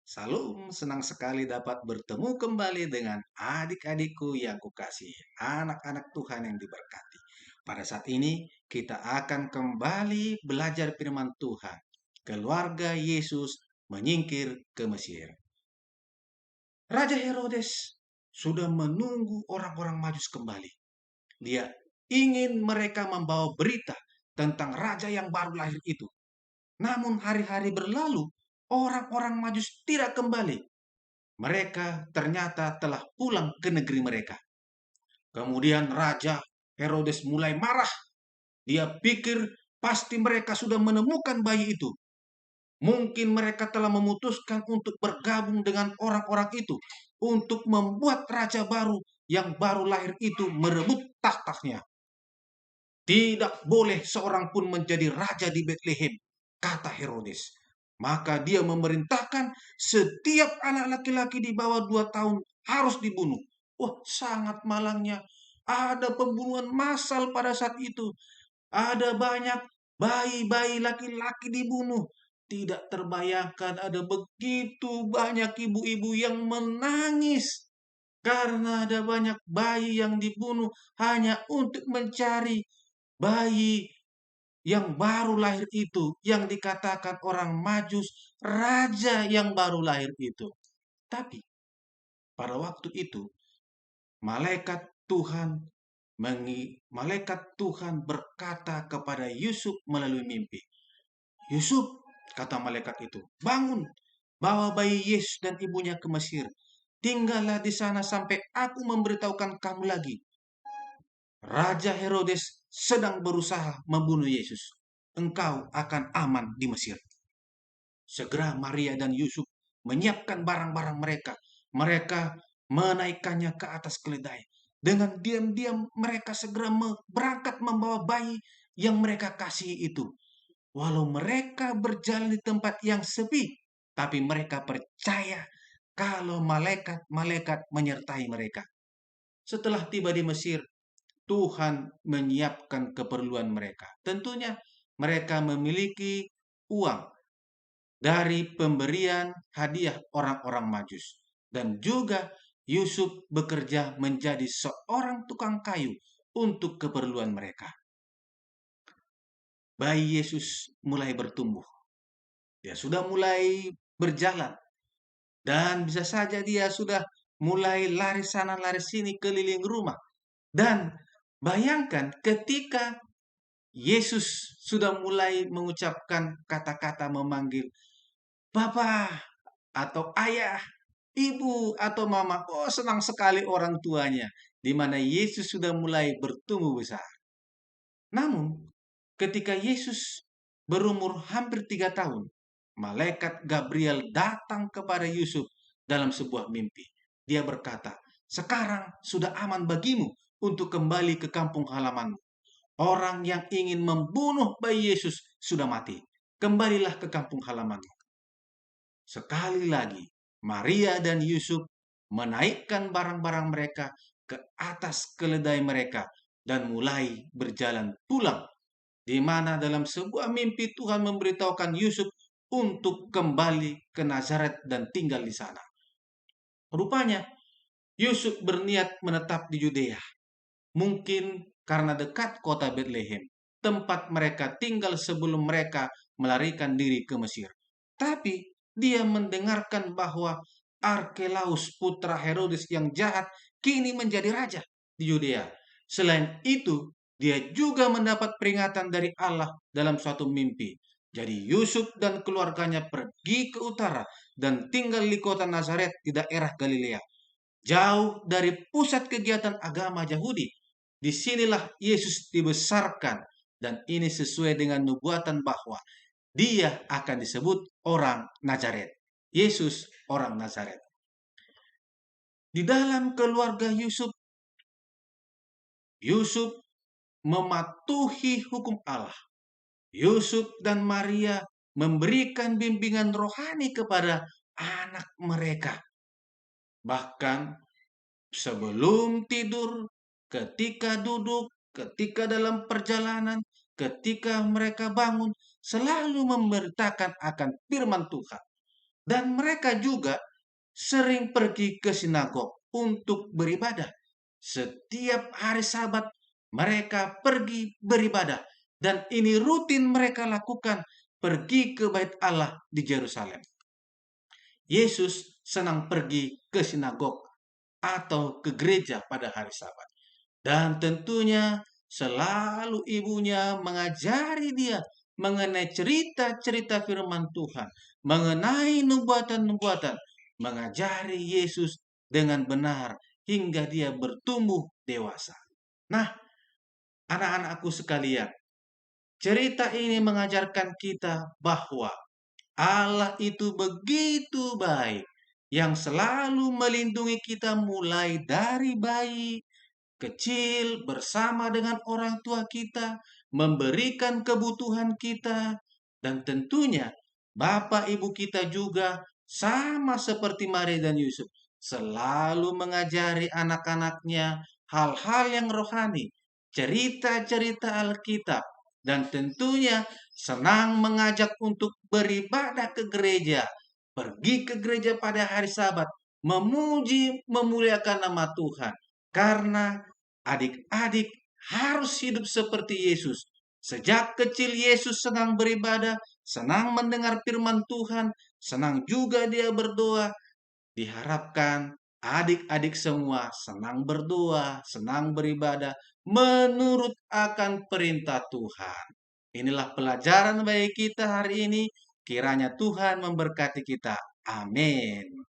Salam, senang sekali dapat bertemu kembali dengan adik-adikku yang kukasihi, anak-anak Tuhan yang diberkati. Pada saat ini, kita akan kembali belajar firman Tuhan. Keluarga Yesus menyingkir ke Mesir. Raja Herodes sudah menunggu orang-orang Majus kembali. Dia ingin mereka membawa berita tentang raja yang baru lahir itu. Namun hari-hari berlalu, orang-orang Majus tidak kembali. Mereka ternyata telah pulang ke negeri mereka. Kemudian Raja Herodes mulai marah. Dia pikir pasti mereka sudah menemukan bayi itu. Mungkin mereka telah memutuskan untuk bergabung dengan orang-orang itu untuk membuat raja baru yang baru lahir itu merebut tahtanya. Tidak boleh seorang pun menjadi raja di Bethlehem, kata Herodes. Maka dia memerintahkan setiap anak laki-laki di bawah 2 tahun harus dibunuh. Wah, sangat malangnya. Ada pembunuhan massal pada saat itu. Ada banyak bayi-bayi laki-laki dibunuh. Tidak terbayangkan ada begitu banyak ibu-ibu yang menangis karena ada banyak bayi yang dibunuh hanya untuk mencari bayi yang baru lahir itu, yang dikatakan orang Majus, raja yang baru lahir itu. Tapi pada waktu itu, malaikat Tuhan malaikat Tuhan berkata kepada Yusuf melalui mimpi. Yusuf, kata malaikat itu, bangun, bawa bayi Yesus dan ibunya ke Mesir. Tinggallah di sana sampai aku memberitahukan kamu lagi. Raja Herodes sedang berusaha membunuh Yesus. Engkau akan aman di Mesir. Segera Maria dan Yusuf menyiapkan barang-barang mereka. Mereka menaikkannya ke atas keledai. Dengan diam-diam mereka segera berangkat membawa bayi yang mereka kasihi itu. Walau mereka berjalan di tempat yang sepi, tapi mereka percaya kalau malaikat-malaikat menyertai mereka. Setelah tiba di Mesir, Tuhan menyiapkan keperluan mereka. Tentunya mereka memiliki uang dari pemberian hadiah orang-orang Majus. Dan juga Yusuf bekerja menjadi seorang tukang kayu untuk keperluan mereka. Bayi Yesus mulai bertumbuh. Dia sudah mulai berjalan. Dan bisa saja dia sudah mulai lari sana lari sini keliling rumah. Dan bayangkan ketika Yesus sudah mulai mengucapkan kata-kata memanggil Bapak atau ayah, ibu atau mama. Oh, senang sekali orang tuanya. Di mana Yesus sudah mulai bertumbuh besar. Namun, ketika Yesus berumur hampir 3 tahun, malaikat Gabriel datang kepada Yusuf dalam sebuah mimpi. Dia berkata, sekarang sudah aman bagimu untuk kembali ke kampung halamanmu. Orang yang ingin membunuh bayi Yesus sudah mati. Kembalilah ke kampung halamanmu. Sekali lagi, Maria dan Yusuf menaikkan barang-barang mereka ke atas keledai mereka dan mulai berjalan pulang, di mana dalam sebuah mimpi Tuhan memberitahukan Yusuf untuk kembali ke Nazaret dan tinggal di sana. Rupanya, Yusuf berniat menetap di Yudea. Mungkin karena dekat kota Bethlehem, tempat mereka tinggal sebelum mereka melarikan diri ke Mesir. Tapi dia mendengarkan bahwa Arkelaus putra Herodes yang jahat kini menjadi raja di Yudea. Selain itu, dia juga mendapat peringatan dari Allah dalam suatu mimpi. Jadi Yusuf dan keluarganya pergi ke utara dan tinggal di kota Nazaret di daerah Galilea, jauh dari pusat kegiatan agama Yahudi. Disinilah Yesus dibesarkan dan ini sesuai dengan nubuatan bahwa dia akan disebut orang Nazaret. Yesus orang Nazaret. Di dalam keluarga Yusuf, Yusuf mematuhi hukum Allah. Yusuf dan Maria memberikan bimbingan rohani kepada anak mereka. Bahkan sebelum tidur, ketika duduk, ketika dalam perjalanan, ketika mereka bangun, selalu memberitakan akan firman Tuhan. Dan mereka juga sering pergi ke sinagog untuk beribadah. Setiap hari Sabat mereka pergi beribadah dan ini rutin mereka lakukan, pergi ke bait Allah di Yerusalem. Yesus senang pergi ke sinagog atau ke gereja pada hari Sabat. Dan tentunya selalu ibunya mengajari dia mengenai cerita-cerita firman Tuhan, mengenai nubuatan-nubuatan, mengajari Yesus dengan benar hingga dia bertumbuh dewasa. Nah, anak-anakku sekalian, cerita ini mengajarkan kita bahwa Allah itu begitu baik yang selalu melindungi kita mulai dari bayi kecil bersama dengan orang tua kita, memberikan kebutuhan kita, dan tentunya Bapak Ibu kita juga sama seperti Maria dan Yusuf, selalu mengajari anak-anaknya hal-hal yang rohani, cerita-cerita Alkitab, dan tentunya senang mengajak untuk beribadah ke gereja, pergi ke gereja pada hari Sabat, memuji, memuliakan nama Tuhan. Karena adik-adik harus hidup seperti Yesus. Sejak kecil Yesus senang beribadah, senang mendengar firman Tuhan, senang juga dia berdoa. Diharapkan adik-adik semua senang berdoa, senang beribadah menurut akan perintah Tuhan. Inilah pelajaran bagi kita hari ini. Kiranya Tuhan memberkati kita. Amin.